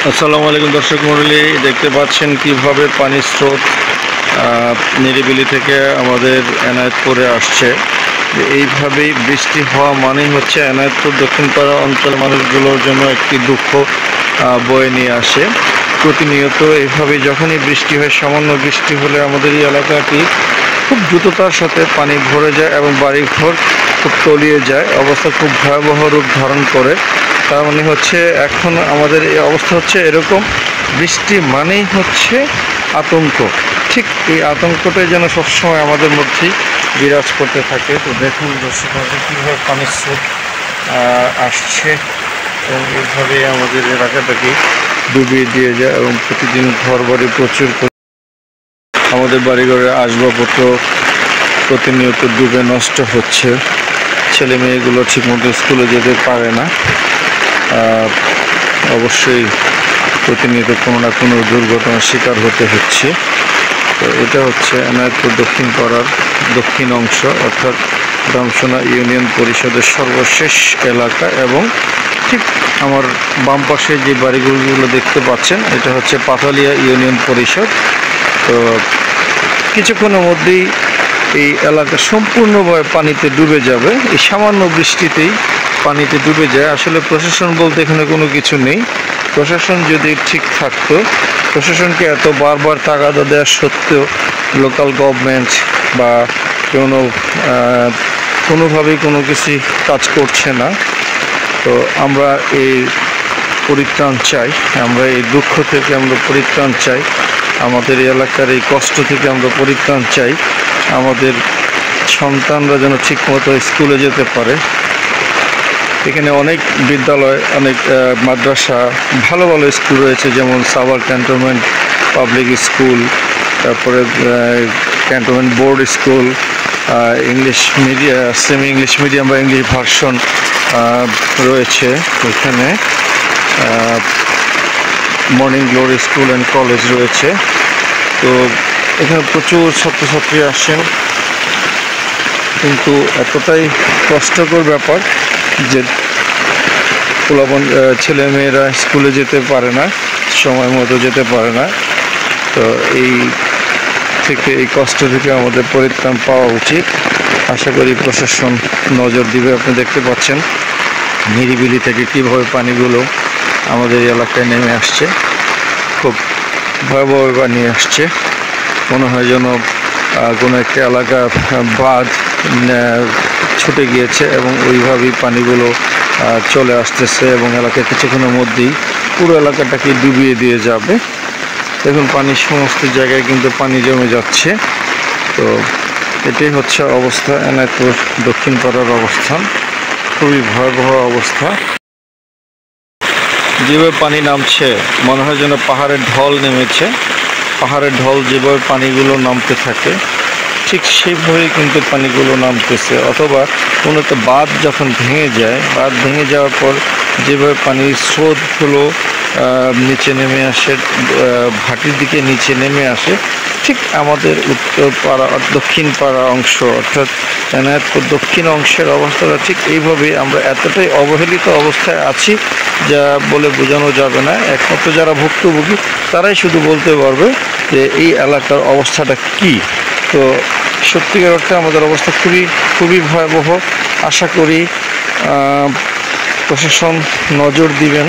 আসসালামু আলাইকুম দর্শক মণ্ডলী, দেখতে পাচ্ছেন কিভাবে পানির স্রোত নিরিবিলি থেকে আমাদের এনায়েতপুরে আসছে। এইভাবেই বৃষ্টি হওয়া মানেই হচ্ছে এনায়েতপুর দক্ষিণপাড়া অঞ্চলের মানুষগুলোর জন্য একটি দুঃখ বয়ে নিয়ে আসে। প্রতিনিয়ত এইভাবে যখনই বৃষ্টি হয়, সামান্য বৃষ্টি হলে আমাদের এই এলাকাটি খুব দ্রুততার সাথে পানি ভরে যায় এবং বাড়িঘর খুব তলিয়ে যায়, অবস্থা খুব ভয়াবহ রূপ ধারণ করে। তার মানে হচ্ছে এখন আমাদের এই অবস্থা হচ্ছে এরকম, বৃষ্টি মানেই হচ্ছে আতঙ্ক। ঠিক এই আতঙ্কটাই যেন সবসময় আমাদের মধ্যেই বিরাজ করতে থাকে। তো দেখুন দর্শক, কীভাবে পানির স্রোত আসছে এবং এইভাবে আমাদের এলাকাটাকে ডুবিয়ে দিয়ে যায় এবং প্রতিদিন ঘর বাড়ি প্রচুর আমাদের বাড়িঘরের আসবাবপত্র প্রতিনিয়ত ডুবে নষ্ট হচ্ছে। ছেলে মেয়েগুলো ঠিকমতো স্কুলে যেতে পারে না। অবশ্যই প্রতিনিয়ত কোনো না কোনো দুর্ঘটনার শিকার হতে হচ্ছে। তো এটা হচ্ছে এনায়েতপুর দক্ষিণপাড়ার দক্ষিণ অংশ, অর্থাৎ দামসোনা ইউনিয়ন পরিষদের সর্বশেষ এলাকা। এবং ঠিক আমার বাম পাশে যে বাড়িগুলো দেখতে পাচ্ছেন, এটা হচ্ছে পাথালিয়া ইউনিয়ন পরিষদ। তো কিছুক্ষণের মধ্যেই এই এলাকা সম্পূর্ণভাবে পানিতে ডুবে যাবে। এই সামান্য বৃষ্টিতেই পানিতে ডুবে যায়। আসলে প্রশাসন বলতে এখানে কোনো কিছু নেই। প্রশাসন যদি ঠিক থাকতো, প্রশাসনকে এত বারবার তাগাদা দেওয়া সত্ত্বেও লোকাল গভর্নমেন্ট বা কোনোভাবেই কোনো কিছু কাজ করছে না। তো আমরা এই পরিত্রাণ চাই, আমরা এই দুঃখ থেকে আমরা পরিত্রাণ চাই, আমাদের এলাকার এই কষ্ট থেকে আমরা পরিত্রাণ চাই। আমাদের সন্তানরা যেন ঠিকমতো স্কুলে যেতে পারে। এখানে অনেক বিদ্যালয়, অনেক মাদ্রাসা, ভালো ভালো স্কুল রয়েছে, যেমন সাভার ক্যান্টনমেন্ট পাবলিক স্কুল, তারপরে cantonment board school, English medium, semi English medium বা ইংলিশ ভার্সন রয়েছে এখানে। Morning glory school and college রয়েছে। তো এখানে প্রচুর ছাত্রছাত্রী আসেন, কিন্তু এতটাই কষ্টকর ব্যাপার যে ছেলেমেয়েরা স্কুলে যেতে পারে না, সময় মতো যেতে পারে না। তো এই কষ্ট থেকে আমাদের পরিত্রাণ পাওয়া উচিত। আশা করি প্রশাসন নজর দিবে। আপনি দেখতে পাচ্ছেন নিরিবিলি থেকে কীভাবে পানিগুলো আমাদের এলাকায় নেমে আসছে, খুব ভয়াবহ নিয়ে আসছে। মনে হয় যেন কোনো একটা এলাকা বাঁধ ছুটে গিয়েছে এবং ওইভাবেই পানিগুলো চলে আসতেছে এবং এলাকায় কিছুক্ষণের মধ্যেই পুরো এলাকাটাকে ডুবিয়ে দিয়ে যাবে। দেখুন পানির সমস্ত জায়গায় কিন্তু পানি জমে যাচ্ছে। তো এটাই হচ্ছে অবস্থা, এনায়েতপুর দক্ষিণপাড়ার অবস্থান। খুবই ভয়াবহ অবস্থা। যেভাবে পানি নামছে মনে হয় যেন পাহাড়ের ঢল নেমেছে। পাহাড়ের ঢল যেভাবে পানিগুলো নামতে থাকে, ঠিক সেইভাবেই কিন্তু পানিগুলো নামতেছে। অথবা কোনো একটা বাঁধ যখন ভেঙে যায়, বাঁধ ভেঙে যাওয়ার পর যেভাবে পানির স্রোতগুলো নিচে নেমে আসে, ভাটির দিকে নিচে নেমে আসে, ঠিক আমাদের উত্তরপাড়া দক্ষিণপাড়া অংশ অর্থাৎ এনায়েতপুর দক্ষিণ অংশের অবস্থাটা ঠিক এইভাবেই। আমরা এতটাই অবহেলিত অবস্থায় আছি যা বলে বোঝানো যাবে না। একমাত্র যারা ভুক্তভোগী তারাই শুধু বলতে পারবে যে এই এলাকার অবস্থাটা কী। তো সত্যিকার অর্থে আমাদের অবস্থা খুবই ভয়াবহ। আশা করি প্রশাসন নজর দিবেন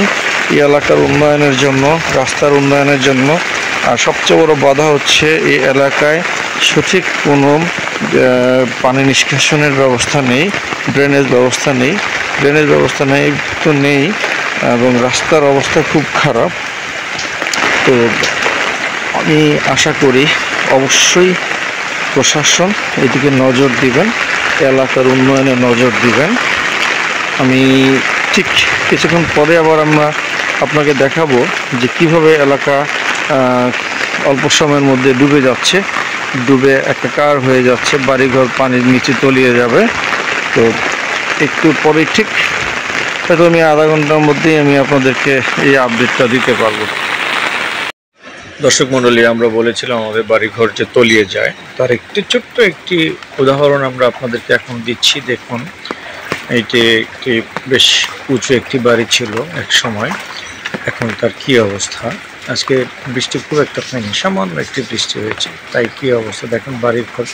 এই এলাকার উন্নয়নের জন্য, রাস্তার উন্নয়নের জন্য। আর সবচেয়ে বড় বাধা হচ্ছে এই এলাকায় সঠিক কোনো পানি নিষ্কাশনের ব্যবস্থা নেই, ড্রেনেজ ব্যবস্থা নেই তো নেই, এবং রাস্তার অবস্থা খুব খারাপ। তো আমি আশা করি অবশ্যই প্রশাসন এদিকে নজর দিবেন, এলাকার উন্নয়নে নজর দিবেন। আমি ঠিক কিছুক্ষণ পরে আবার আমরা আপনাকে দেখাবো যে কিভাবে এলাকা অল্প সময়ের মধ্যে ডুবে যাচ্ছে, ডুবে একাকার হয়ে যাচ্ছে, বাড়িঘর পানির নিচে তলিয়ে যাবে। তো একটু পরে ঠিক হয়তো আমি আধা ঘন্টার মধ্যেই আমি আপনাদেরকে এই আপডেটটা দিতে পারবো। দর্শক মণ্ডলী, আমরা বলেছিলাম আমাদের বাড়িঘর যে তলিয়ে যায়, তার ছোট্ট একটি উদাহরণ আমরা আপনাদেরকে এখন দিচ্ছি। দেখুন, এইটি একটি বেশ উঁচু একটি বাড়ি ছিল এক সময়। এখন তার কি অবস্থা। আজকে বৃষ্টি খুব একটা হয়নি, সামান্য একটি বৃষ্টি হয়েছে, তাই কি অবস্থা দেখুন। বাড়িঘর,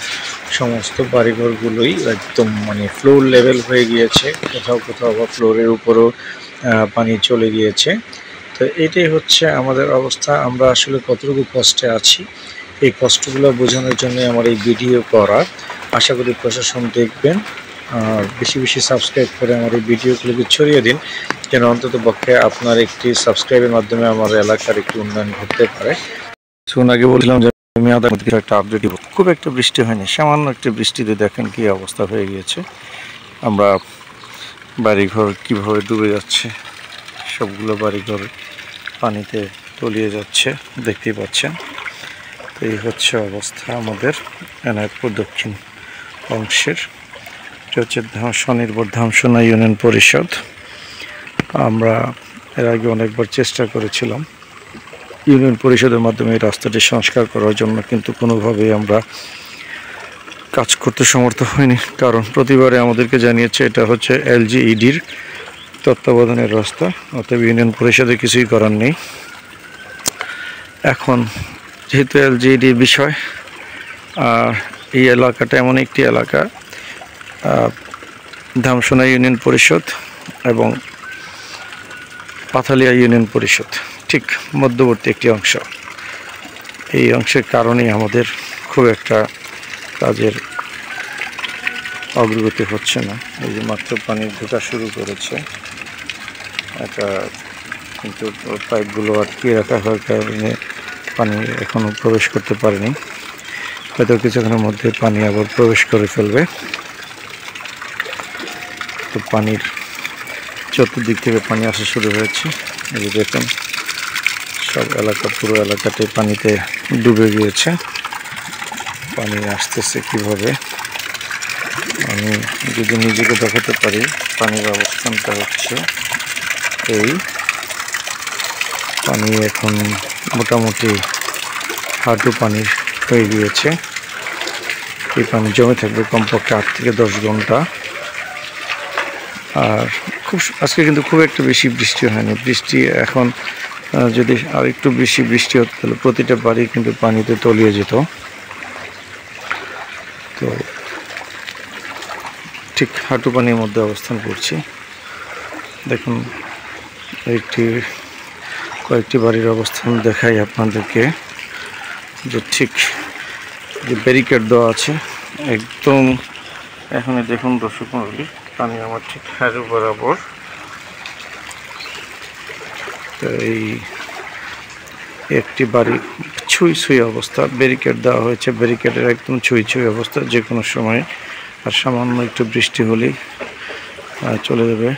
সমস্ত বাড়িঘরগুলোই একদম মানে ফ্লোর লেভেল হয়ে গিয়েছে, কোথাও কোথাও আবার ফ্লোরের উপরেও পানি চলে গিয়েছে। তো এটাই হচ্ছে আমাদের অবস্থা। আমরা আসলে কতটুকু কষ্টে আছি, এই কষ্টগুলো বোঝানোর জন্য আমার এই ভিডিও করা। আশা করি প্রশাসন দেখবেন, আর বেশি বেশি সাবস্ক্রাইব করে আমার এই ভিডিওগুলোকে ছড়িয়ে দিন, যেন অন্তত পক্ষে আপনার একটি সাবস্ক্রাইবের মাধ্যমে আমার এলাকার একটি উন্নয়ন ঘটতে পারে। কিছুক্ষণ আগে বলছিলাম যে আমি আদার মধ্যে একটা আপডেট দিব। খুব একটা বৃষ্টি হয়নি, সামান্য একটি বৃষ্টিতে দেখেন কি অবস্থা হয়ে গিয়েছে। আমরা বাড়িঘর কিভাবে ডুবে যাচ্ছে, সবগুলো বাড়িঘর পানিতে তলিয়ে যাচ্ছে, দেখতেই পাচ্ছেন। তো এই হচ্ছে অবস্থা আমাদের এনায়েতপুর দক্ষিণ অংশের। এটা হচ্ছে স্বনির্ভর ধামসোনা ইউনিয়ন পরিষদ। আমরা এর আগে অনেকবার চেষ্টা করেছিলাম ইউনিয়ন পরিষদের মাধ্যমে এই রাস্তাটি সংস্কার করার জন্য, কিন্তু কোনোভাবেই আমরা কাজ করতে সমর্থ হয়নি। কারণ প্রতিবারে আমাদেরকে জানিয়েছে এটা হচ্ছে এলজিইডির তত্ত্বাবধানের রাস্তা, অতএব ইউনিয়ন পরিষদে কিছুই করার নেই। এখন যেহেতু এলজিইডির বিষয়, আর এই এলাকাটা এমন একটি এলাকা, ধামসোনা ইউনিয়ন পরিষদ এবং পাথালিয়া ইউনিয়ন পরিষদ ঠিক মধ্যবর্তী একটি অংশ। এই অংশের কারণেই আমাদের খুব একটা কাজের অগ্রগতি হচ্ছে না। এই যে মাত্র পানি ঢোকা শুরু করেছে, এটা কিন্তু পাইপগুলো আটকিয়ে রাখা হওয়ার কারণে পানি এখনও প্রবেশ করতে পারেনি। হয়তো কিছুক্ষণের মধ্যে পানি আবার প্রবেশ করে ফেলবে। তো পানির চতুর্দিক থেকে পানি আসা শুরু হয়েছে। এই যে দেখুন, সব এলাকা, পুরো এলাকাতে পানিতে ডুবে গিয়েছে। পানি আসতেছে কিভাবে, আমি যদি নিজেকে দেখাতে পারি। পানির অবস্থানটা হচ্ছে এই, পানি এখন মোটামুটি হাঁটু পানি হয়ে গিয়েছে। এই পানি জমে থাকবে কমপক্ষে 8 থেকে 10 ঘন্টা। আর আজকে কিন্তু খুব একটা বেশি বৃষ্টি হয়নি। বৃষ্টি এখন যদি আর একটু বেশি বৃষ্টি হতো তাহলে প্রতিটা বাড়ি কিন্তু পানিতে তলিয়ে যেত। তো ঠিক হাঁটু পানির মধ্যে অবস্থান করছি। দেখুন কয়েকটি বাড়ির অবস্থান দেখাই আপনাদেরকে, যে ঠিক যে ব্যারিকেড দেওয়া আছে একদম। এখানে দেখুন দর্শক মণ্ডলী, পানি আমার ঠিক হাঁটু বরাবর। এই একটি বাড়ি ছুঁই ছুঁই অবস্থা, ব্যারিকেড দেওয়া হয়েছে, ব্যারিকেডের একদম ছুঁই ছুঁই অবস্থা। যে কোনো সময় আর সামান্য একটু বৃষ্টি হলেই চলে যাবে।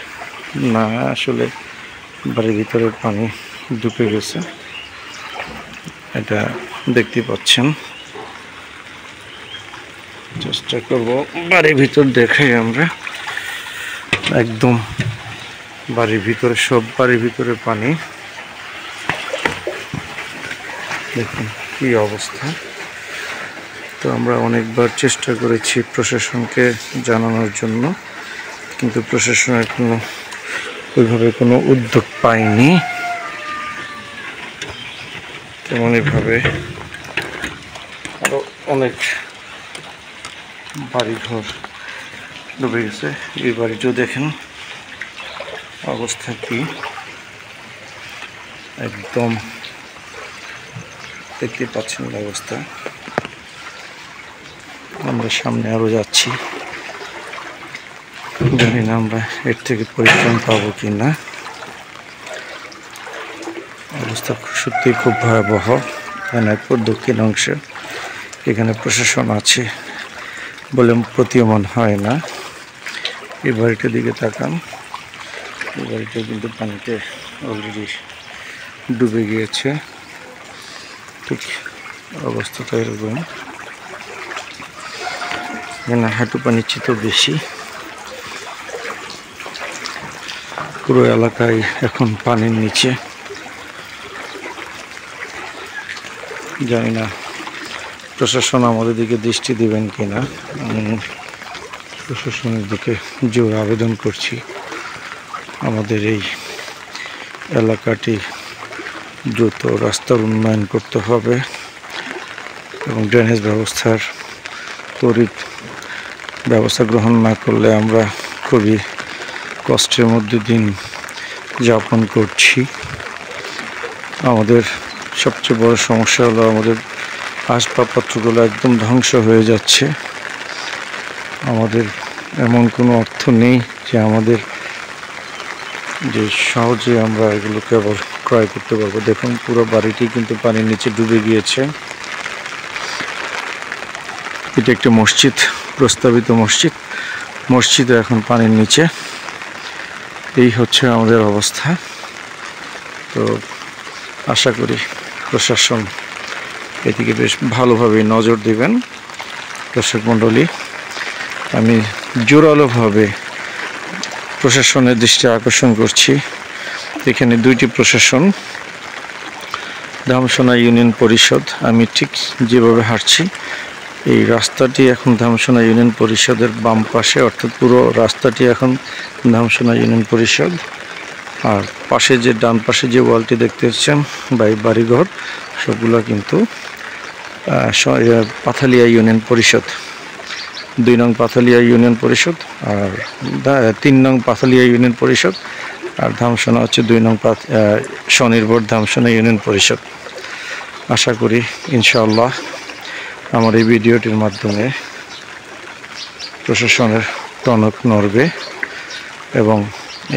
না, আসলে বাড়ির ভিতরে পানি ঢুকে গেছে, এটা দেখতে পাচ্ছেন। চেষ্টা করব বাড়ির ভিতর দেখাই আমরা। একদম বাড়ির ভিতরে, সব বাড়ির ভিতরে পানি। দেখুন কি অবস্থা। তো আমরা অনেকবার চেষ্টা করেছি প্রশাসনকে জানানোর জন্য, কিন্তু প্রশাসনের ওইভাবে কোনো উদ্যোগ পায়নি। তেমনইভাবে আরও অনেক বাড়িঘর ডুবে গেছে। এই বাড়িটিও দেখেন অবস্থা কি, একদম দেখতে পাচ্ছেন অবস্থা। আমরা সামনে আরও যাচ্ছি, জানি না আমরা এর থেকে পরিত্রাণ পাবো কি না। অবস্থা সত্যিই খুব ভয়াবহ। এনায়েতপুর দক্ষিণ অংশে এখানে প্রশাসন আছে বলে প্রতীয়মান হয় না। এই বাড়িটার দিকে তাকান, এই বাড়িটা কিন্তু পানিতে অলরেডি ডুবে গিয়েছে। ঠিক অবস্থাটা এরকম, এখানে হাঁটু পানির চেয়ে বেশি। পুরো এলাকায় এখন পানির নিচে। জানি না প্রশাসন আমাদের দিকে দৃষ্টি দিবেন কিনা। প্রশাসনের দিকে জোর আবেদন করছি আমাদের এই এলাকাটি দ্রুত রাস্তার উন্নয়ন করতে হবে এবং ড্রেনেজ ব্যবস্থার তড়িৎ ব্যবস্থা গ্রহণ না করলে আমরা খুবই কষ্টের মধ্যে দিন যাপন করছি। আমাদের সবচেয়ে বড় সমস্যা হলো আমাদের আসবাবপত্রগুলো একদম ধ্বংস হয়ে যাচ্ছে। আমাদের এমন কোনো অর্থ নেই যে আমাদের যে সহজে আমরা এগুলো কেবল ক্রয় করতে পারবো। দেখুন পুরো বাড়িটি কিন্তু পানির নিচে ডুবে গিয়েছে। এটা একটি মসজিদ, প্রস্তাবিত মসজিদ। মসজিদে এখন পানির নিচে। এই হচ্ছে আমাদের অবস্থা। তো আশা করি প্রশাসন এদিকে বেশ ভালোভাবে নজর দেবেন। দর্শক মণ্ডলী, আমি জোরালোভাবে প্রশাসনের দৃষ্টি আকর্ষণ করছি। এখানে দুইটি প্রশাসন, ধামসোনা ইউনিয়ন পরিষদ। আমি ঠিক যেভাবে হাঁটছি এই রাস্তাটি এখন ধামসোনা ইউনিয়ন পরিষদের বাম পাশে, অর্থাৎ পুরো রাস্তাটি এখন ধামসোনা ইউনিয়ন পরিষদ। আর পাশে যে ডান পাশে যে ওয়ালটি দেখতে পাচ্ছেন বাড়িঘর, সবগুলো কিন্তু পাথালিয়া ইউনিয়ন পরিষদ। 2 নং পাথালিয়া ইউনিয়ন পরিষদ আর 3 নং পাথালিয়া ইউনিয়ন পরিষদ। আর ধামসোনা হচ্ছে 2 নং স্বনির্ভর ধামসোনা ইউনিয়ন পরিষদ। আশা করি ইনশাআল্লাহ আমার এই ভিডিওটির মাধ্যমে প্রশাসনের টনক নড়বে এবং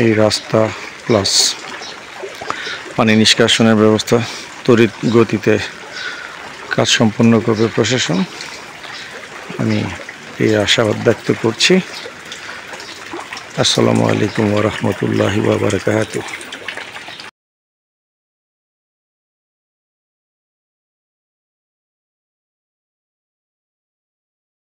এই রাস্তা প্লাস পানি নিষ্কাশনের ব্যবস্থা তড়িৎ গতিতে কাজ সম্পন্ন করবে প্রশাসন। আমি এই আশাবাদ ব্যক্ত করছি। আসসালামু আলাইকুম ওয়া রাহমাতুল্লাহি ওয়া বারাকাতুহু।